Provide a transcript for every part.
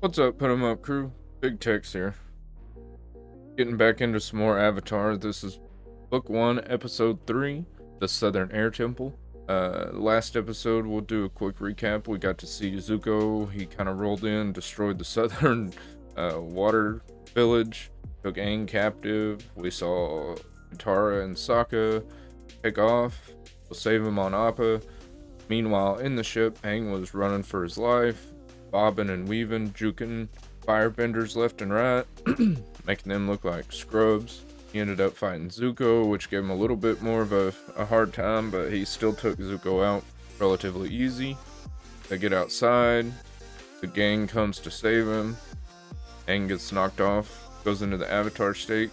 What's up, Put 'em Up crew? Big Tex here. Getting back into some more Avatar. This is Book 1, Episode 3, The Southern Air Temple. Last episode, we'll do a quick recap. We got to see Zuko. He kind of rolled in, destroyed the southern water village, took Aang captive. We saw Katara and Sokka take off. We'll save him on Appa. Meanwhile, in the ship, Aang was running for his life, bobbing and weaving, juking firebenders left and right, making them look like scrubs. He ended up fighting Zuko, which gave him a little bit more of a hard time, but he still took Zuko out relatively easy. They get outside, the gang comes to save him. Aang gets knocked off, goes into the Avatar state,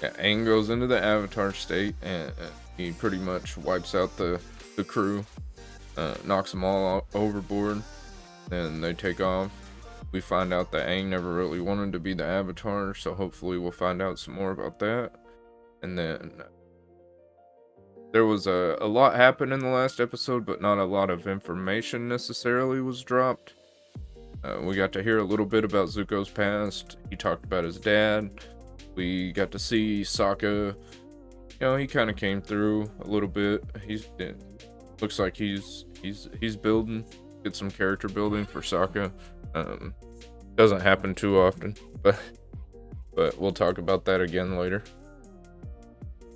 Aang goes into the Avatar state, and he pretty much wipes out the crew, knocks them all overboard. Then they take off. We find out that Aang never really wanted to be the Avatar, so hopefully we'll find out some more about that. And then there was a lot happened in the last episode, but not a lot of information necessarily was dropped. We got to hear a little bit about Zuko's past. He talked about his dad. We got to see Sokka. He kind of came through a little bit. Looks like he's building. Get some character building for Sokka. Doesn't happen too often, but we'll talk about that again later.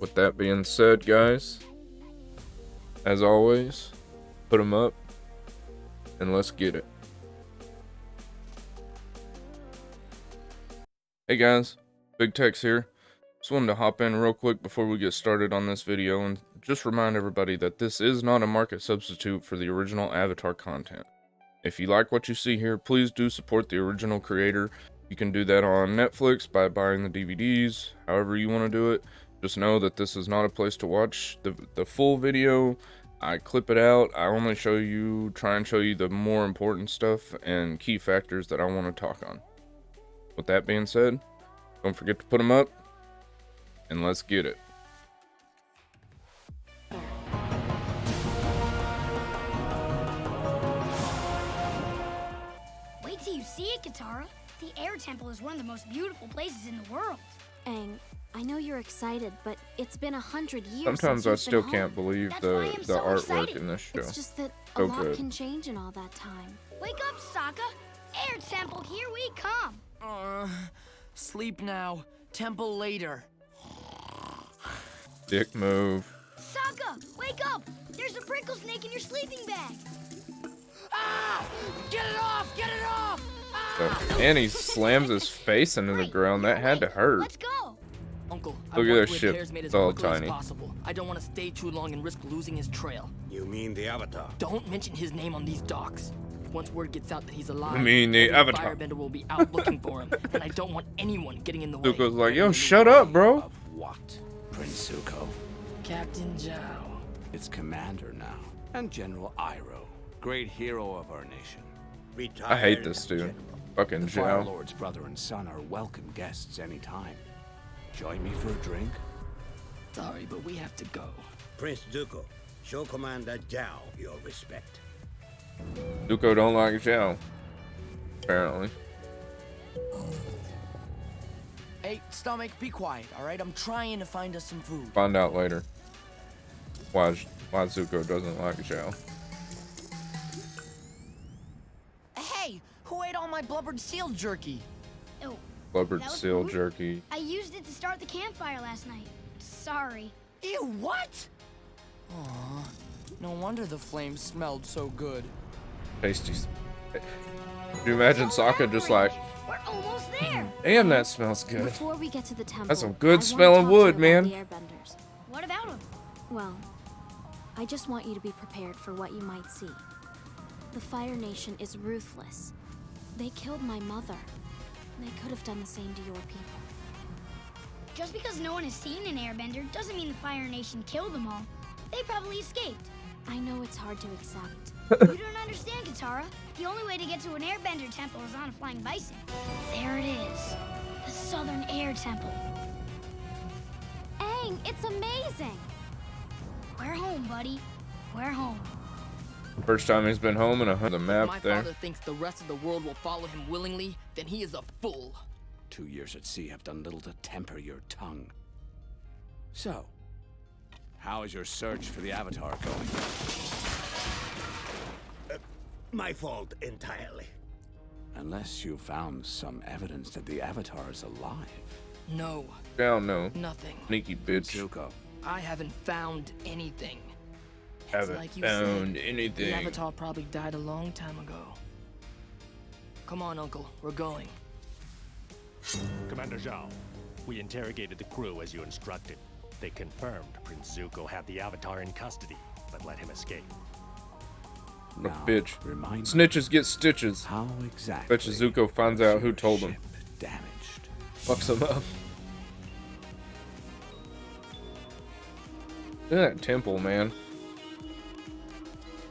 With that being said, guys, as always, put 'em up and let's get it. Hey guys, Big Tex here. Just wanted to hop in real quick before we get started on this video and just remind everybody that this is not a market substitute for the original Avatar content. If you like what you see here, please do support the original creator. You can do that on Netflix by buying the DVDs, however you want to do it. Just know that this is not a place to watch the full video. I clip it out. I only try and show you the more important stuff and key factors that I want to talk on. With that being said, don't forget to put them up, and let's get it. Wait till you see it, Katara. The Air Temple is one of the most beautiful places in the world. Aang, I know you're excited, but it's been 100 years. Sometimes I still can't believe That's the why I'm so artwork excited. in this show. It's just that a So lot good. can change in all that time. Wake up, Sokka. Air Temple, here we come. Sleep now. Temple later. Dick move. Sokka, wake up. There's a prickle snake in your sleeping bag. Ah! Get it off! Get it off! Ah! And he slams his face into the ground. That had to hurt. Let's go. Uncle, Look at I their want ship. repairs made as It's all quickly tiny. as possible. I don't want to stay too long and risk losing his trail. You mean the Avatar? Don't mention his name on these docks. Once word gets out that he's alive, I mean the every Avatar. Firebender will be out looking for him, and I don't want anyone getting in the way. Zuko's like, yo, shut up, bro. Of what? Prince Zuko. Captain Zhao. It's Commander now. And General Iroh. Great hero of our nation. I hate this dude. General. Fucking The Fire Zhao. Lord's brother and son are welcome guests anytime. Join me for a drink? Sorry, but we have to go. Prince Zuko, show Commander Zhao your respect. Zuko don't like Zhao. Apparently. Hey, stomach, be quiet, all right? I'm trying to find us some food. Find out later why Zuko doesn't like Zhao. Hey, who ate all my blubbered seal jerky? Oh, Blubbered That was seal rude. jerky. I used it to start the campfire last night. Sorry. Ew, what? Aw, no wonder the flames smelled so good. Tasty. Could you imagine Sokka just like, We're almost there. damn, that smells good. Before we get to the temple, That's some I good wanna smelling talk to you wood, about man. The Airbenders. What about him? Well, I just want you to be prepared for what you might see. The Fire Nation is ruthless. They killed my mother. They could have done the same to your people. Just because no one has seen an Airbender doesn't mean the Fire Nation killed them all. They probably escaped. I know it's hard to accept. You don't understand, Katara. The only way to get to an Airbender temple is on a flying bison. There it is. The Southern Air Temple. Aang, it's amazing! We're home, buddy. We're home. First time he's been home, and the My map there. father thinks the rest of the world will follow him willingly, then he is a fool. 2 years at sea have done little to temper your tongue. So, how is your search for the Avatar going? My fault entirely. Unless you found some evidence that the Avatar is alive. No, Down, no. nothing. Sneaky bitch. Zuko, I haven't found anything. It's Haven't like you found said, anything. the Avatar probably died a long time ago. Come on, Uncle, we're going. Commander Zhao, we interrogated the crew as you instructed. They confirmed Prince Zuko had the Avatar in custody, but let him escape. What a now bitch. remind me, Snitches get stitches. how exactly Bet you Zuko finds out who was told your him. ship damaged? Fucks him up. Look at that temple, man.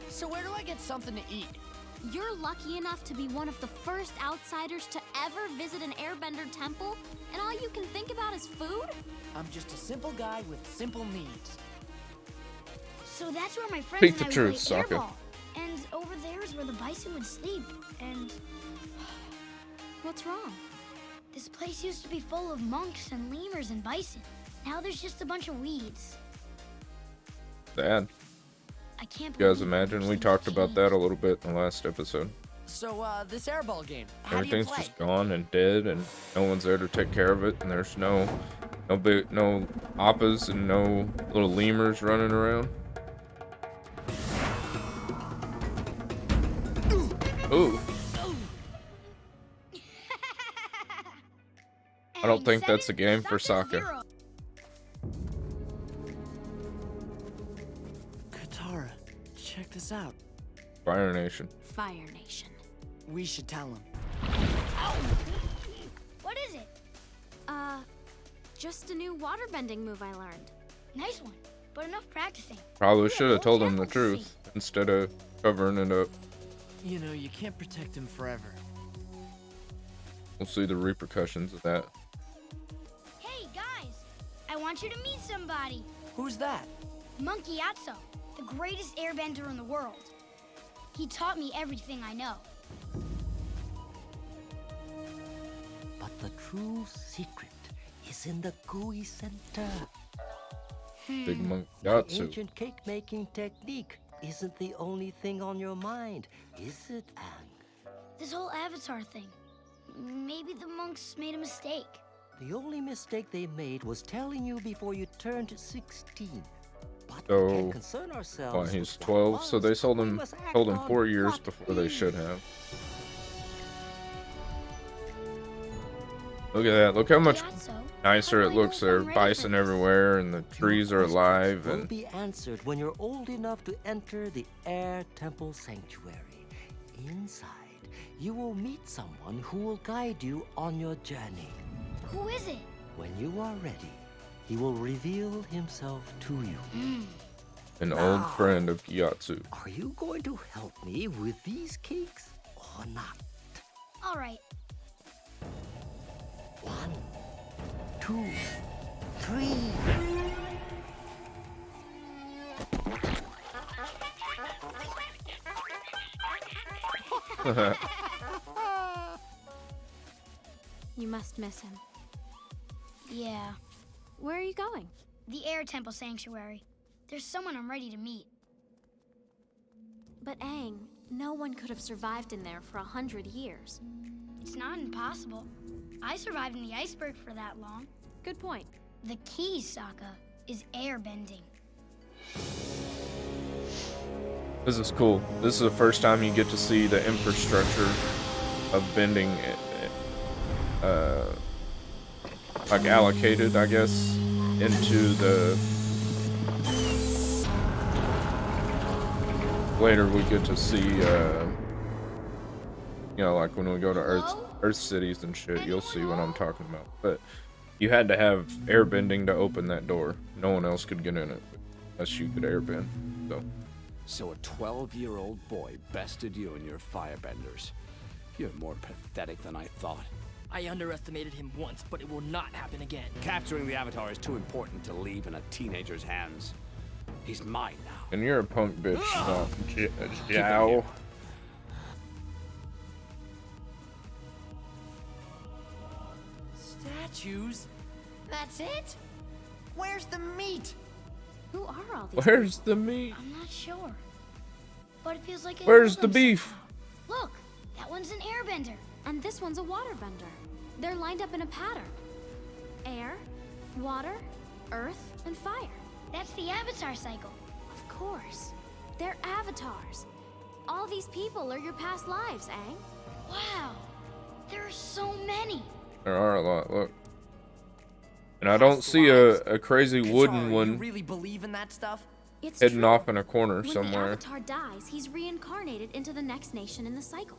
So where do I get something to eat? You're lucky enough to be one of the first outsiders to ever visit an Airbender temple, and all you can think about is food? I'm just a simple guy with simple needs. So that's where my friends Speak and the I would truth, play Sokka. airball. And over there is where the bison would sleep. And What's wrong? this place used to be full of monks and lemurs and bison. Now there's just a bunch of weeds. Sad. I can't You guys believe imagine? We things talked have about that a changed. little bit in the last episode. So, this airball game, how Everything's do you play? just gone and dead, and no one's there to take care of it, and there's no appas and no little lemurs running around. Ooh, I don't And think that's a 7, game for Sokka's Sokka. 0. Katara, check this out. Fire Nation. Fire Nation. We should tell him. What is it? Just a new waterbending move I learned. Nice one, but enough practicing. Probably We have should have whole told him the temple to truth instead of covering it up. You know, you can't protect him forever. We'll see the repercussions of that. Hey guys, I want you to meet somebody. Who's that? Monkey Atso, the greatest airbender in the world. He taught me everything I know. But the true secret is in the gooey center. Big Monk The Yatsu. ancient cake-making technique isn't the only thing on your mind, is it, Aang? This whole Avatar thing. Maybe the monks made a mistake. The only mistake they made was telling you before you turned 16. But So, we can't concern ourselves Well, he's with what 12, so they was. told We him must act told him on 4 years what before they should is. have. Look at that! Look how much Gyatso, nicer how it do I know looks if there. I'm ready for Bison this? everywhere, and the Your trees are questions alive, will and be answered when you're old enough to enter the Air Temple Sanctuary. Inside, you will meet someone who will guide you on your journey. Who is it? When you are ready, he will reveal himself to you. an old friend of Gyatso. Are you going to help me with these cakes or not? All right. 1, 2, 3. You must miss him. Yeah. Where are you going? The Air Temple Sanctuary. There's someone I'm ready to meet. But Aang, no one could have survived in there for 100 years. It's not impossible. I survived in the iceberg for that long. Good point. The key, Sokka, is airbending. This is cool. This is the first time you get to see the infrastructure of bending, like allocated, I guess, into the. Later we get to see, like when we go to Earth cities and shit, you'll see what I'm talking about. But you had to have airbending to open that door. No one else could get in it unless you could airbend. So a 12-year-old boy bested you in your firebenders. You're more pathetic than I thought. I underestimated him once, but it will not happen again. Capturing the Avatar is too important to leave in a teenager's hands. He's mine now. And you're a punk bitch, not Keep it Zhao. here. Statues? That's it? Where's the meat? Who are all these? Where's the meat? I'm not sure. But it feels like I Where's know the them beef? somehow. Look, that one's an airbender. And this one's a waterbender. They're lined up in a pattern. Air, water, earth, and fire. That's the avatar cycle. Of course. They're avatars. All these people are your past lives, Aang. Wow, there are so many. There are a lot, look. And I don't see a crazy wooden Katara, one You really believe in that stuff? It's heading true. off in a corner When somewhere. the Avatar dies, he's reincarnated into the next nation in the cycle.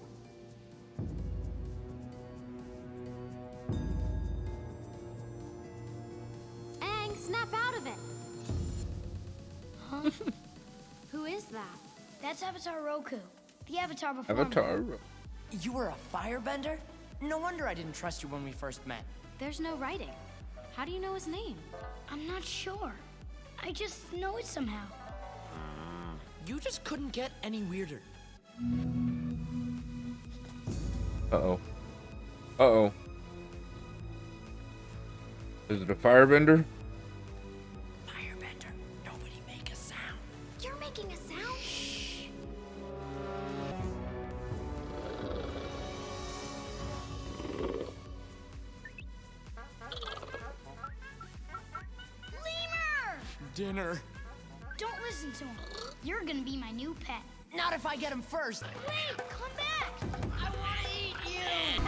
Aang, snap out of it! Huh? Who is that? That's Avatar Roku, the avatar before me. Avatar. You were a firebender? No wonder I didn't trust you when we first met. There's no writing. How do you know his name? I'm not sure. I just know it somehow. You just couldn't get any weirder. Uh-oh. Uh-oh. Is it a firebender? Firebender, nobody make a sound. You're making a sound? Shh. Lemur! Dinner. Don't listen to him. You're gonna be my new pet. Not if I get him first. Wait, come back! I wanna eat you!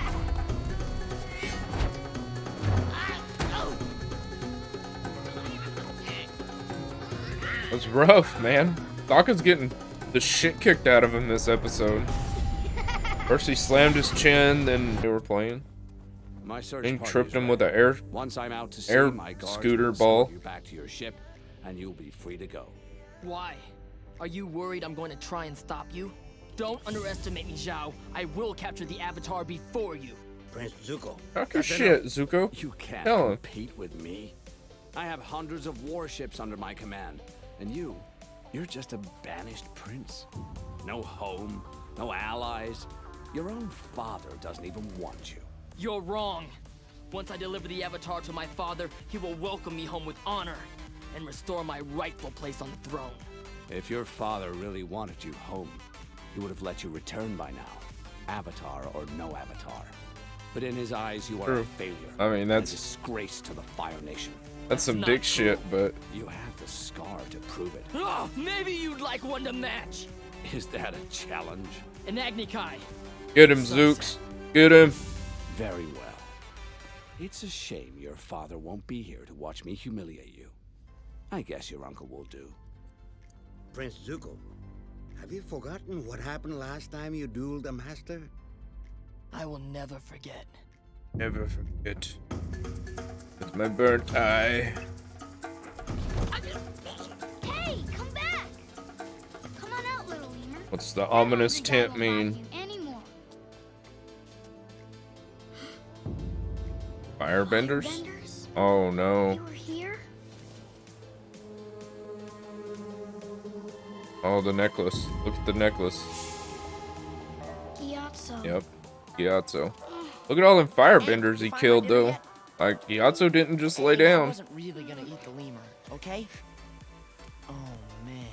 That's rough, man. Sokka's getting the shit kicked out of him this episode. First he slammed his chin, then they were playing. My search Then party tripped is him ready. with an air. Once I'm out to sea, air my guards scooter will ball. escort you back to your ship, and you'll be free to go. Why? Are you worried I'm going to try and stop you? Don't underestimate me, Zhao. I will capture the Avatar before you. Prince Zuko. Talk your shit, Zuko. You can't Tell him. compete with me. I have hundreds of warships under my command, and you're just a banished prince. No home, no allies. Your own father doesn't even want you. You're wrong. Once I deliver the Avatar to my father, he will welcome me home with honor and restore my rightful place on the throne. If your father really wanted you home, he would have let you return by now, Avatar or no Avatar. But in his eyes, you are True. a failure. I mean, and that's- a disgrace to the Fire Nation. That's some not dick true. shit, but You have the scar to prove it. Oh, maybe you'd like one to match. Is that a challenge? An Agni Kai. get him, Zooks. Get him. Very well. It's a shame your father won't be here to watch me humiliate you. I guess your uncle will do. Prince Zuko, have you forgotten what happened last time you dueled the master? I will never forget. Never forget. It's my burnt eye. Hey, come back! Come on out, little lemur. What's the That ominous hungry guy tent won't bother mean? you anymore. Firebenders? Airbenders? Oh no. You were here? Oh, the necklace. Look at the necklace. Gyatso. Yep. Gyatso. Look at all them firebenders he Find my killed, dinner though. yet? Like, Gyatso didn't just lay Hey, I down. wasn't really gonna eat the lemur, okay? Oh man.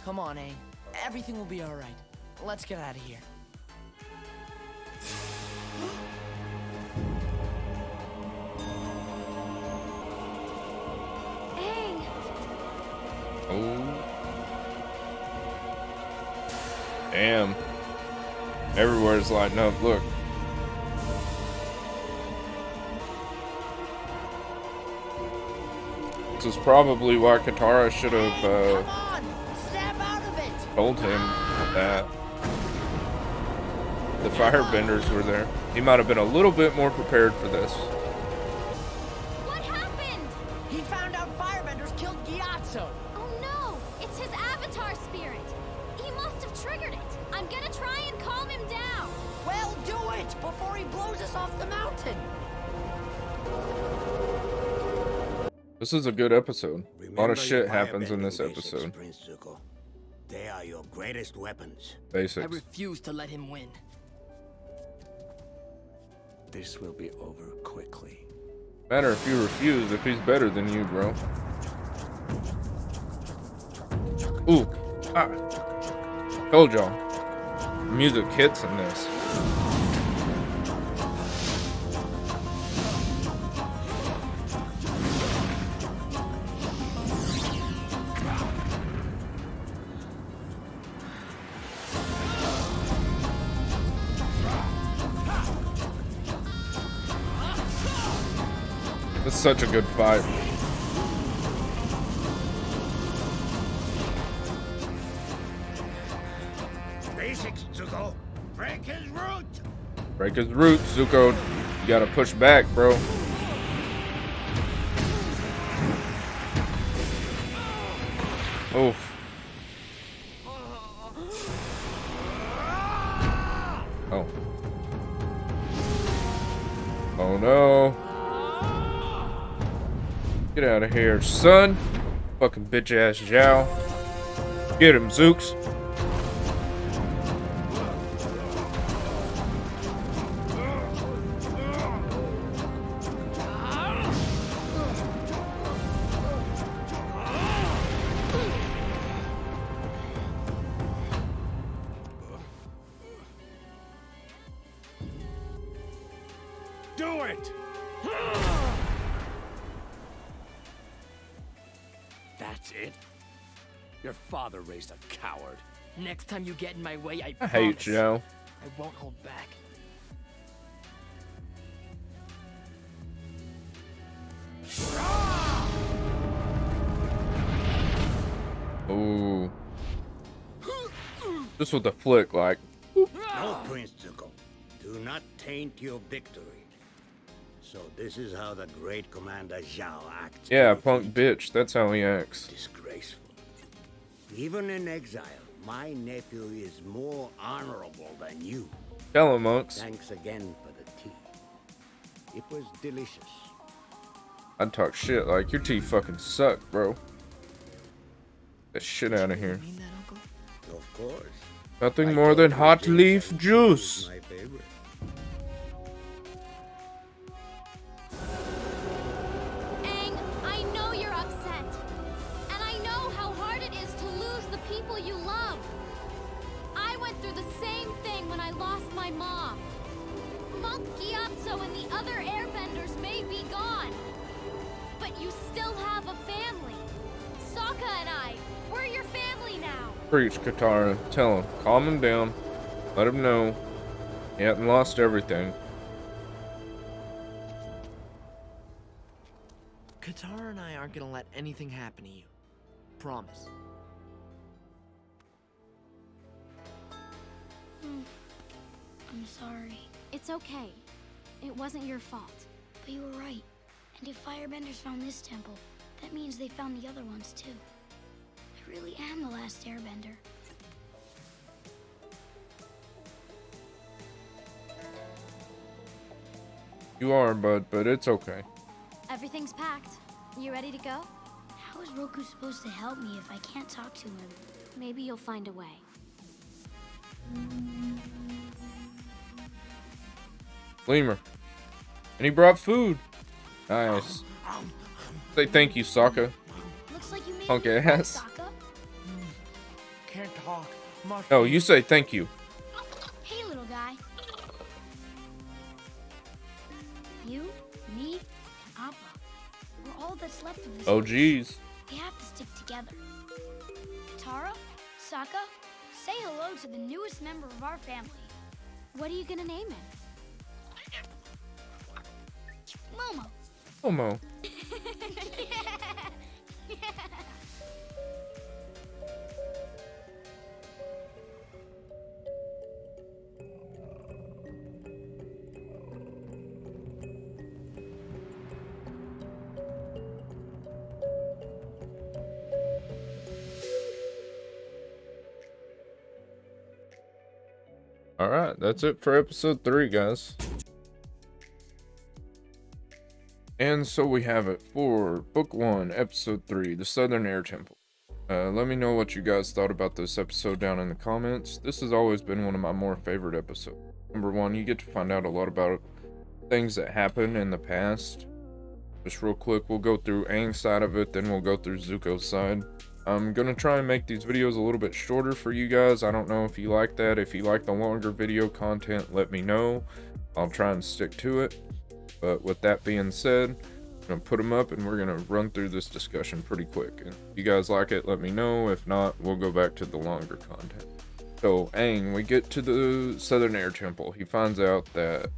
Come on, Aang. Everything will be all right. Let's get out of here. Aang! Oh. Damn. Everywhere's lighting up. Look. This is probably why Katara should have Come on! Snap out of it! told him that the firebenders were there. He might have been a little bit more prepared for this. What happened? He found out firebenders killed Gyatso! Oh no! It's his avatar spirit! He must have triggered it! I'm gonna try and calm him down! Well, do it before he blows us off the mountain! This is a good episode. A lot Remember of shit your happens in firebending this basics, episode. Prince Zuko. They are your greatest weapons. I Basics. refuse to let him win. This will be over quickly. Matter if you refuse, if he's better than you, bro. Ooh. Ah. Told y'all. Music hits in this. It's such a good fight. Basics, Zuko. Break his root. Break his roots, Zuko. You gotta push back, bro. Oof. Oh. Oh no. Get out of here, son. Fucking bitch ass Zhao. Get him, Zooks. Do it! That's it? Your father raised a coward. Next time you get in my way, I I hate promise Zhao. I won't hold back. Ooh. Just with the flick, like. No, Prince Zuko. Do not taint your victory. So this is how the great Commander Zhao acts. Yeah, to punk defeat bitch. That's how he acts. Disgraceful. Even in exile, my nephew is more honorable than you. Tell him, monks. Thanks again for the tea. It was delicious. I'd talk shit like your teeth fucking suck, bro. Get shit out of here. Mean that, Uncle? Of course. Nothing I more thought than your hot ginger leaf tea was juice. my favorite. Aang, I know you're upset. And I know how hard it is to lose the people you love. I went through the same thing when I lost my mom. Monk Gyatso and the other airbenders may be gone. But you still have a family. Sokka and I, we're your family now. Preach, Katara. Tell him. Calm him down. Let him know. He hasn't lost everything. Katara and I aren't gonna let anything happen to you. Promise. I'm sorry. It's okay. It wasn't your fault. But you were right. And if firebenders found this temple, that means they found the other ones too. I really am the last airbender. You are, bud, but it's okay. Everything's packed. You ready to go? How is Roku supposed to help me if I can't talk to him? Maybe you'll find a way. Lemur. And he brought food. Nice. Say thank you, Sokka. Looks like you made Punk me ass. Sokka. Can't talk. Much. No, you say thank you. Hey, little guy. You, me, and Appa. We're all that's left of this. Oh, place. geez. We have to stick together. Katara, Sokka, say hello to the newest member of our family. What are you gonna name him? Momo. Homo. Alright, that's it for episode 3, guys. And so we have it for Book 1, Episode 3, The Southern Air Temple. Let me know what you guys thought about this episode down in the comments. This has always been one of my more favorite episodes. Number one, you get to find out a lot about things that happened in the past. Just real quick, we'll go through Aang's side of it, then we'll go through Zuko's side. I'm gonna try and make these videos a little bit shorter for you guys. I don't know if you like that. If you like the longer video content, let me know. I'll try and stick to it. But with that being said, I'm gonna put them up and we're gonna run through this discussion pretty quick. And if you guys like it, let me know. If not, we'll go back to the longer content. So Aang, we get to the Southern Air Temple. He finds out that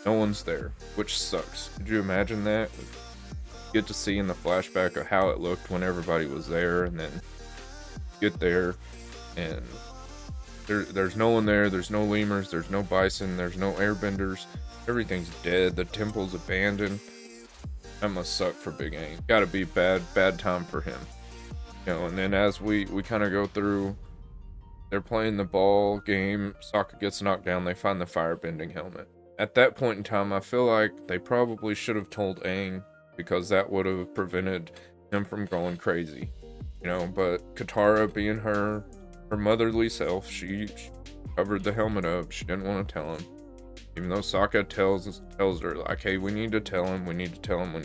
no one's there, which sucks. Could you imagine that? Get to see in the flashback of how it looked when everybody was there, and then get there and there's no one there. There's no lemurs, there's no bison, there's no airbenders. Everything's dead. The temple's abandoned. That must suck for Big Aang. Gotta be bad time for him. You know, and then as we kind of go through, they're playing the ball game. Sokka gets knocked down. They find the firebending helmet. At that point in time, I feel like they probably should have told Aang, because that would have prevented him from going crazy. You know, but Katara, being her motherly self, she covered the helmet up. She didn't want to tell him. Even though Sokka tells her, like, hey, we need to tell him, we need to tell him.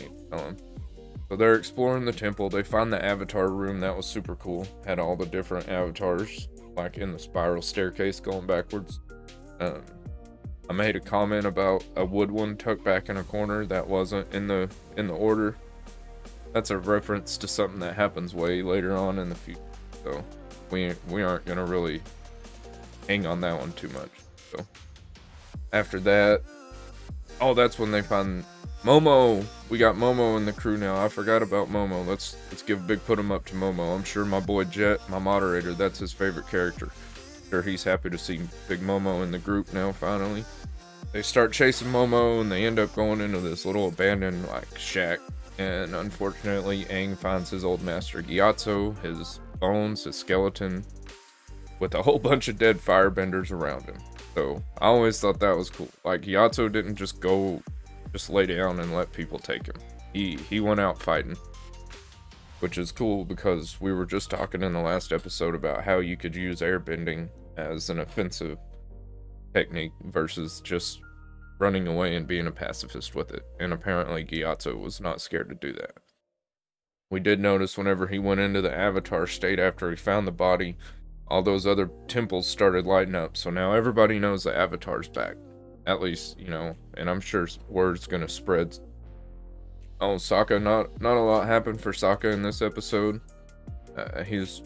So they're exploring the temple. They find the avatar room. That was super cool. Had all the different avatars, like in the spiral staircase going backwards. I made a comment about a wood one tucked back in a corner that wasn't in the order. That's a reference to something that happens way later on in the future. So we aren't gonna really hang on that one too much. So after that, oh, that's when they find Momo. We got Momo in the crew now. I forgot about Momo. Let's give a big put 'em up to Momo. I'm sure my boy Jet, my moderator, that's his favorite character. Sure, he's happy to see Big Momo in the group now, finally. They start chasing Momo, and they end up going into this little abandoned, like, shack. And unfortunately, Aang finds his old master Gyatso, his bones, his skeleton, with a whole bunch of dead firebenders around him. So, I always thought that was cool. Like, Gyatso didn't just lay down and let people take him. He went out fighting. Which is cool, because we were just talking in the last episode about how you could use airbending as an offensive technique versus just running away and being a pacifist with it. And apparently Gyatso was not scared to do that. We did notice whenever he went into the Avatar state after he found the body, all those other temples started lighting up. So now everybody knows the Avatar's back. At least, you know, and I'm sure word's gonna spread. Oh, Sokka, not a lot happened for Sokka in this episode. He's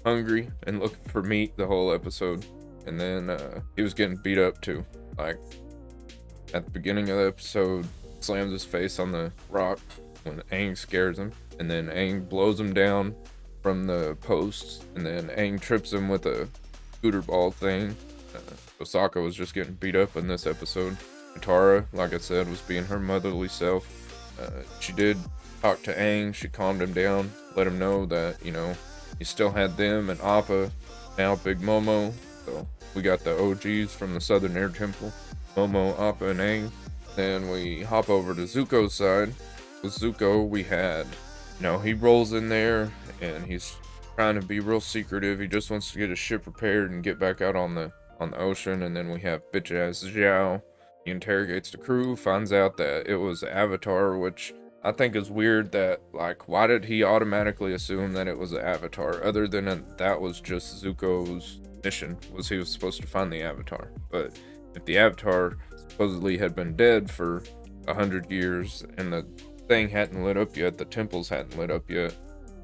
hungry and looking for meat the whole episode. And then he was getting beat up too. Like, at the beginning of the episode, slams his face on the rock when Aang scares him. And then Aang blows him down from the posts. And then Aang trips him with a scooter ball thing. So Sokka was just getting beat up in this episode. Katara, like I said, was being her motherly self. She did talk to Aang. She calmed him down, let him know that, you know, he still had them and Appa, now Big Momo. So we got the OGs from the Southern Air Temple, Momo, Appa, and Aang. Then we hop over to Zuko's side. With Zuko, we had, you know, he rolls in there and he's trying to be real secretive. He just wants to get his ship repaired and get back out on the ocean. And then we have bitch ass Zhao. He interrogates the crew, finds out that it was Avatar, which I think is weird. That, like, why did he automatically assume that it was an Avatar, other than that was just Zuko's mission, was he was supposed to find the Avatar. But if the Avatar supposedly had been dead for 100 years and the thing hadn't lit up yet, the temples hadn't lit up yet,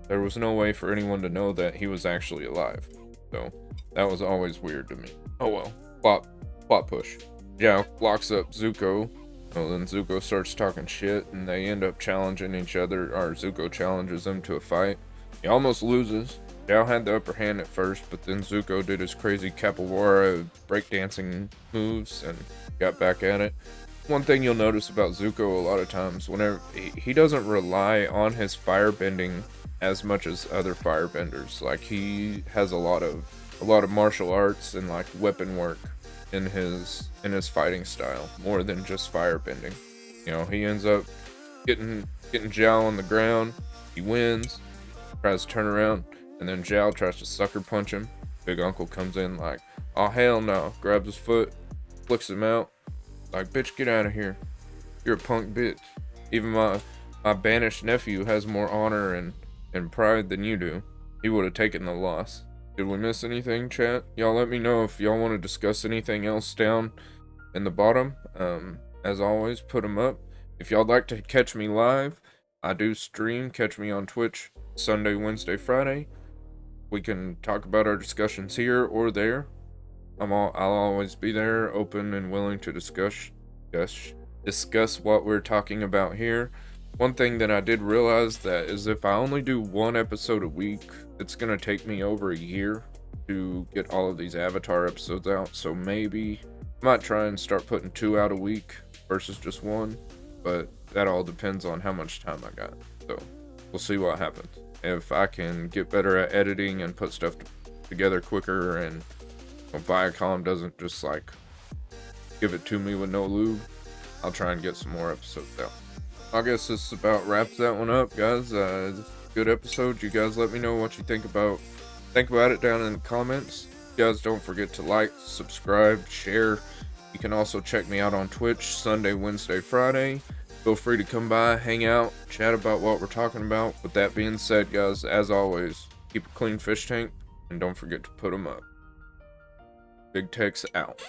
there was no way for anyone to know that he was actually alive. So that was always weird to me. Oh well, plot push. Zhao locks up Zuko. Well, then Zuko starts talking shit, and they end up challenging each other, or Zuko challenges them to a fight. He almost loses. Zhao had the upper hand at first, but then Zuko did his crazy capoeira breakdancing moves and got back at it. One thing you'll notice about Zuko a lot of times, whenever he doesn't rely on his firebending as much as other firebenders. Like, he has a lot of martial arts and like weapon work in his fighting style, more than just firebending. You know, he ends up getting Zhao on the ground. He wins, tries to turn around, and then Zhao tries to sucker punch him. Big Uncle comes in like, oh hell no, grabs his foot, flicks him out, like, bitch, get out of here. You're a punk bitch. Even my banished nephew has more honor and pride than you do. He would have taken the loss. Did we miss anything, chat? Y'all let me know if y'all want to discuss anything else down in the bottom. As always, put them up. If y'all like to catch me live, I do stream. Catch me on Twitch Sunday, Wednesday, Friday. We can talk about our discussions here or there. I'll always be there, open and willing to discuss what we're talking about here. One thing that I did realize that is if I only do one episode a week, it's gonna take me over a year to get all of these Avatar episodes out. So maybe I might try and start putting 2 out a week versus just 1, but that all depends on how much time I got. So we'll see what happens. If I can get better at editing and put stuff together quicker, and Viacom doesn't just like give it to me with no lube, I'll try and get some more episodes out. I guess this about wraps that one up, guys. Good episode. You guys let me know what you think about it down in the comments. You guys don't forget to like, subscribe, share. You can also check me out on Twitch Sunday, Wednesday, Friday. Feel free to come by, hang out, chat about what we're talking about. With that being said, guys, as always, keep a clean fish tank and don't forget to put them up. Big Texs out.